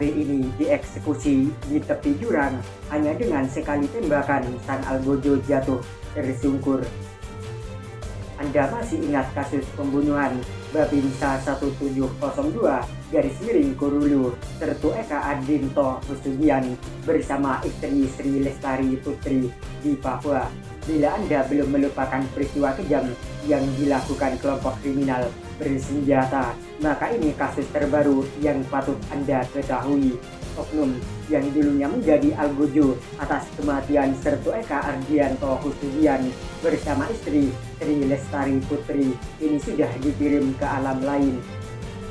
KB ini dieksekusi di tepi jurang hanya dengan sekali tembakan sang algojo jatuh tersungkur. Anda masih ingat kasus pembunuhan Babinsa 1702-Kurulu Sertu Eka Adrinto Husugian bersama istri Sri Lestari Putri di Papua? Bila Anda belum melupakan peristiwa kejam yang dilakukan kelompok kriminal bersenjata, maka ini kasus terbaru yang patut Anda ketahui. Oknum yang dulunya menjadi algojo atas kematian Sertu Eka Ardianto Husugian bersama istri Sri Lestari Putri ini sudah dikirim ke alam lain.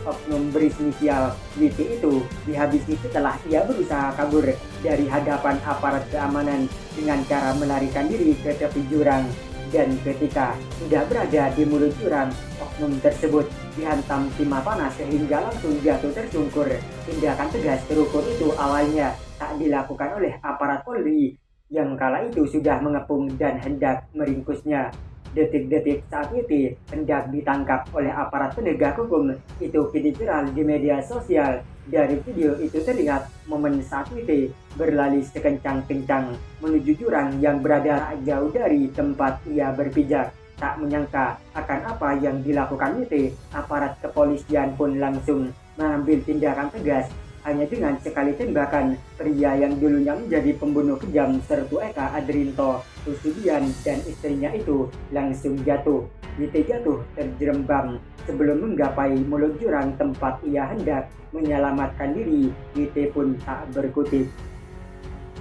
Oknum berinisial WT itu dihabisi setelah ia berusaha kabur dari hadapan aparat keamanan dengan cara melarikan diri ke tepi jurang. Dan ketika sudah berada di mulut jurang, oknum tersebut dihantam timah panas sehingga langsung jatuh tersungkur. Tindakan tegas terukur itu awalnya tak dilakukan oleh aparat Polri yang kala itu sudah mengepung dan hendak meringkusnya. Detik-detik saat WT hendak ditangkap oleh aparat penegak hukum itu kini viral di media sosial. Dari video itu terlihat momen saat WT berlari sekencang-kencang menuju jurang yang berada jauh dari tempat ia berpijak. Tak menyangka akan apa yang dilakukan WT, aparat kepolisian pun langsung mengambil tindakan tegas. Hanya dengan sekali tembakan, pria yang dulunya menjadi pembunuh kejam Sertu Eka Adrinto Husugian dan istrinya itu langsung jatuh. WT jatuh terjerembab sebelum menggapai mulut jurang tempat ia hendak menyelamatkan diri. WT pun tak berkutik.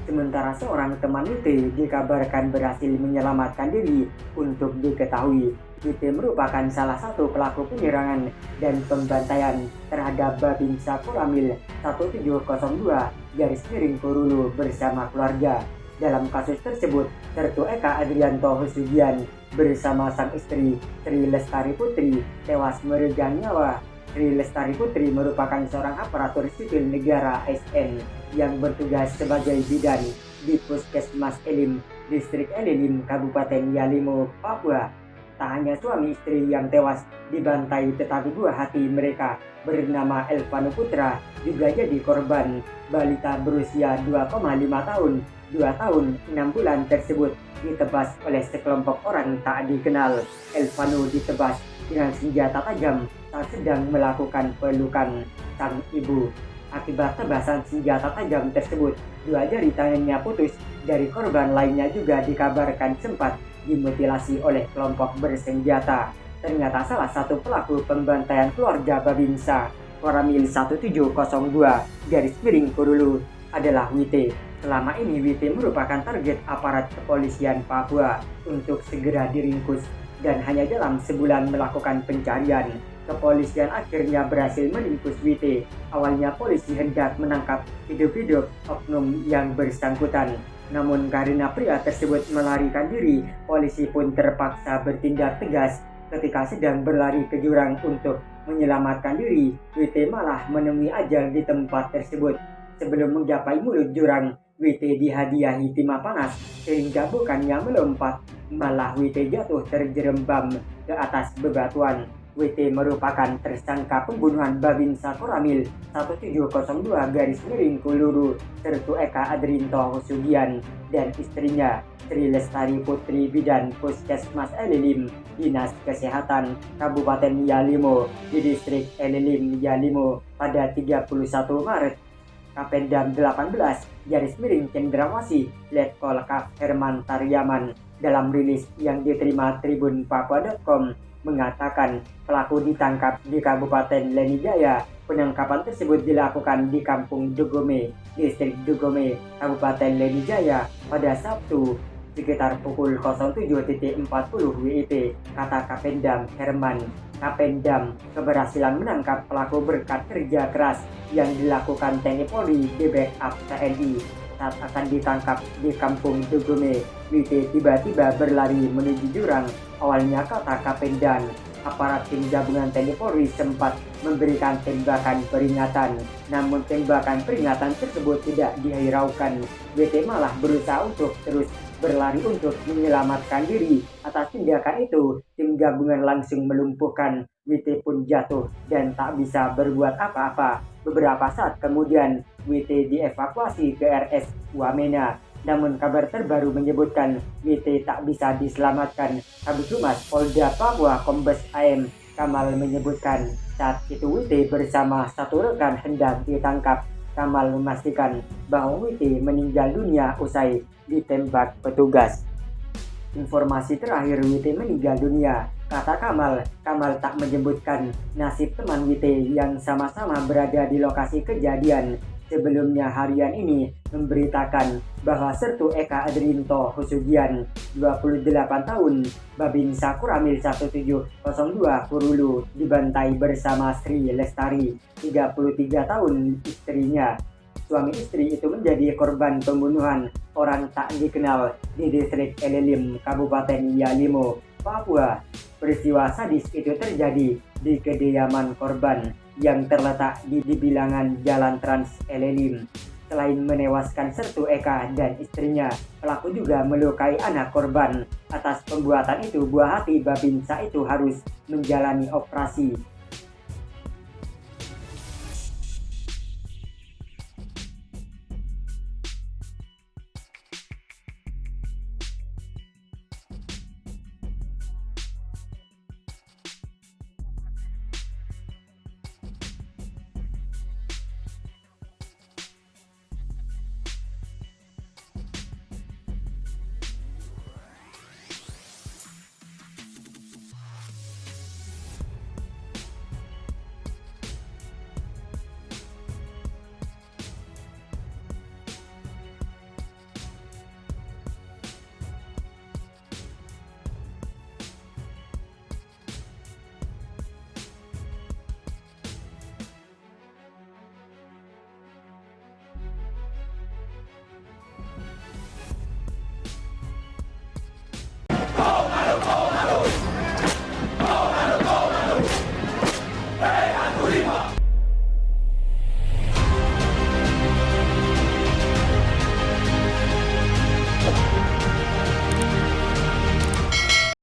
Sementara seorang teman WT dikabarkan berhasil menyelamatkan diri. Untuk diketahui, WT merupakan salah satu pelaku penyerangan dan pembantaian terhadap Babinsa Koramil 1702-Kurulu bersama keluarga. Dalam kasus tersebut, Sertu Eka Adrianto Husugian bersama sang istri Sri Lestari Putri tewas meregang nyawa. Sri Lestari Putri merupakan seorang aparatur sipil negara ASN yang bertugas sebagai bidan di Puskesmas Elim, Distrik Elim, Kabupaten Yalimo, Papua. Tak hanya suami istri yang tewas dibantai, tetapi buah hati mereka bernama Elvano Putra juga jadi korban. Balita berusia 2,5 tahun, 2 tahun 6 bulan tersebut ditebas oleh sekelompok orang tak dikenal. Elvano ditebas dengan senjata tajam saat sedang melakukan pelukan sang ibu. Akibat tebasan senjata tajam tersebut, 2 jari tangannya putus. Dari korban lainnya juga dikabarkan sempat dimutilasi oleh kelompok bersenjata. Ternyata salah satu pelaku pembantaian keluarga Babinsa Koramil 1702-Kurulu adalah WT. Selama ini WT merupakan target aparat kepolisian Papua untuk segera diringkus, dan hanya dalam sebulan melakukan pencarian, kepolisian akhirnya berhasil meringkus WT. Awalnya polisi hendak menangkap hidup-hidup oknum yang bersangkutan, namun karena pria tersebut melarikan diri, polisi pun terpaksa bertindak tegas. Ketika sedang berlari ke jurang untuk menyelamatkan diri, WT malah menemui ajal di tempat tersebut. Sebelum menggapai mulut jurang, WT dihadiahi timah panas sehingga bukannya melompat, malah WT jatuh terjerembab ke atas bebatuan. WT merupakan tersangka pembunuhan Babinsa Koramil 1702-Kurulu Sertu Eka Adrinto Husugian dan istrinya Sri Lestari Putri, bidan Puskesmas Elim, Dinas Kesehatan Kabupaten Yalimo di Distrik Elim, Yalimo pada 31 Maret. Kapendam 18 Cendrawasih Letkol Kaf Herman Taryaman dalam rilis yang diterima Tribun Papua.com mengatakan pelaku ditangkap di Kabupaten Lenijaya. Penangkapan tersebut dilakukan di Kampung Dugome, Distrik Dugome, Kabupaten Lenijaya pada Sabtu sekitar pukul 07.40 WIB, kata Kapendam Herman. Kapendam keberhasilan menangkap pelaku berkat kerja keras yang dilakukan TNI Polri di backup TNI. Saat akan ditangkap di Kampung Dugome, WT tiba-tiba berlari menuju jurang. Awalnya, kata Kapendam, aparat tim gabungan TNI Polri sempat memberikan tembakan peringatan. Namun tembakan peringatan tersebut tidak dihiraukan. WT malah berusaha untuk terus berlari untuk menyelamatkan diri. Atas tindakan itu, tim gabungan langsung melumpuhkan. WT pun jatuh dan tak bisa berbuat apa-apa. Beberapa saat kemudian, WT dievakuasi ke RS Wamena. Namun kabar terbaru menyebutkan WT tak bisa diselamatkan. Kabid Humas Polda Papua Kombes AM Kamal menyebutkan saat itu WT bersama satu rekan hendak ditangkap. Kamal memastikan bahwa WT meninggal dunia usai ditembak petugas. Informasi terakhir WT meninggal dunia, kata Kamal tak menyebutkan nasib teman WT yang sama-sama berada di lokasi kejadian. Sebelumnya harian ini memberitakan bahwa Sertu Eka Adrinto Husugian, 28 tahun, Babinsa Kuramil 1702 Kurulu, dibantai bersama Sri Lestari, 33 tahun, istrinya. Suami istri itu menjadi korban pembunuhan orang tak dikenal di distrik Elelim, Kabupaten Yalimo, Papua. Peristiwa sadis itu terjadi di kediaman korban yang terletak di bilangan Jalan Trans Elelim. Selain menewaskan Sertu Eka dan istrinya, pelaku juga melukai anak korban. Atas pembuatan itu, buah hati Babinsa itu harus menjalani operasi